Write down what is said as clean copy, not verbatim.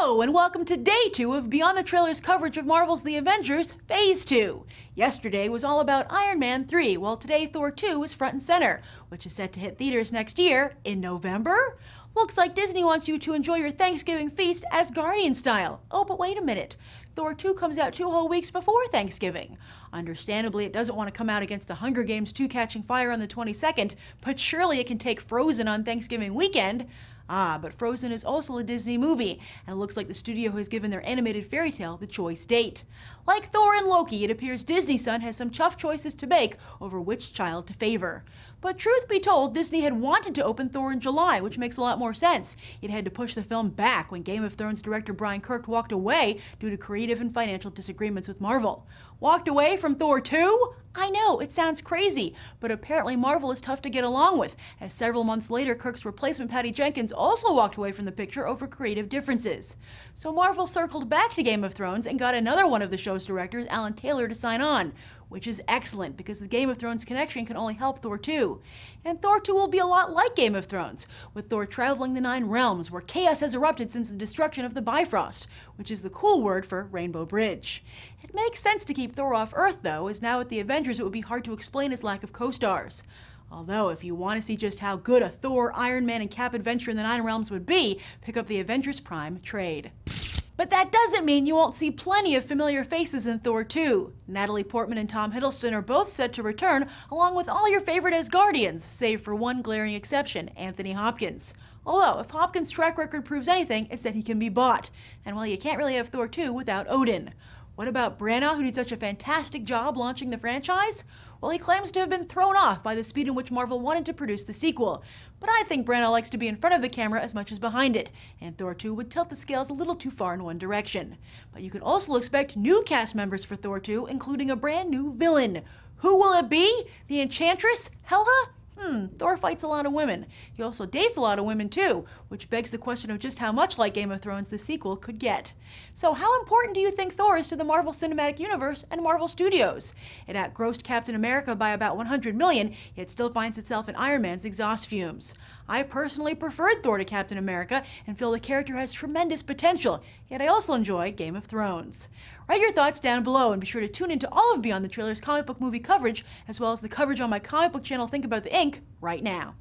Hello, and welcome to Day 2 of Beyond the Trailers coverage of Marvel's The Avengers Phase 2. Yesterday was all about Iron Man 3, while today Thor 2 is front and center, which is set to hit theaters next year in November. Looks like Disney wants you to enjoy your Thanksgiving feast Asgardian style. Oh, but wait a minute. Thor 2 comes out 2 whole weeks before Thanksgiving. Understandably, it doesn't want to come out against The Hunger Games 2 Catching Fire on the 22nd, but surely it can take Frozen on Thanksgiving weekend. But Frozen is also a Disney movie, and it looks like the studio has given their animated fairy tale the choice date. Like Thor and Loki, it appears Disney's son has some tough choices to make over which child to favor. But truth be told, Disney had wanted to open Thor in July, which makes a lot more sense. It had to push the film back when Game of Thrones director Brian Kirk walked away due to creative and financial disagreements with Marvel. Walked away from Thor 2? I know, it sounds crazy, but apparently Marvel is tough to get along with, as several months later Kirk's replacement Patty Jenkins also walked away from the picture over creative differences. So Marvel circled back to Game of Thrones and got another one of the show's directors, Alan Taylor, to sign on, which is excellent because the Game of Thrones connection can only help Thor 2. And Thor 2 will be a lot like Game of Thrones, with Thor traveling the 9 realms where chaos has erupted since the destruction of the Bifrost, which is the cool word for Rainbow Bridge. It makes sense to keep Thor off Earth though, as now with the Avengers it would be hard to explain his lack of co-stars. Although, if you want to see just how good a Thor, Iron Man, and Cap adventure in the 9 realms would be, pick up the Avengers Prime trade. But that doesn't mean you won't see plenty of familiar faces in Thor 2. Natalie Portman and Tom Hiddleston are both set to return, along with all your favorite Asgardians, save for one glaring exception, Anthony Hopkins. Although, if Hopkins' track record proves anything, it's that he can be bought. And well, you can't really have Thor 2 without Odin. What about Branagh, who did such a fantastic job launching the franchise? Well, he claims to have been thrown off by the speed in which Marvel wanted to produce the sequel. But I think Branagh likes to be in front of the camera as much as behind it, and Thor 2 would tilt the scales a little too far in one direction. But you can also expect new cast members for Thor 2, including a brand new villain. Who will it be? The Enchantress? Hela? Thor fights a lot of women. He also dates a lot of women too, which begs the question of just how much like Game of Thrones the sequel could get. So how important do you think Thor is to the Marvel Cinematic Universe and Marvel Studios? It outgrossed Captain America by about $100 million, yet still finds itself in Iron Man's exhaust fumes. I personally preferred Thor to Captain America and feel the character has tremendous potential, yet I also enjoy Game of Thrones. Write your thoughts down below and be sure to tune into all of Beyond the Trailers comic book movie coverage, as well as the coverage on my comic book channel Think About the Ink right now.